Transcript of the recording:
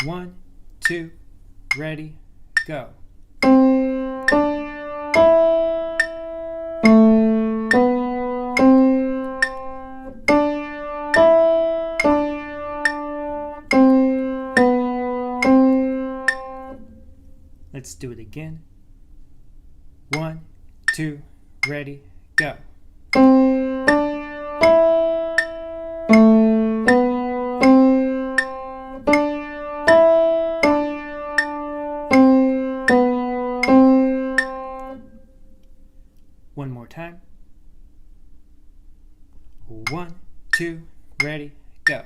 1, 2, ready, go. Let's do it again. 1, 2, ready, go. One more time. 1, 2, ready, go.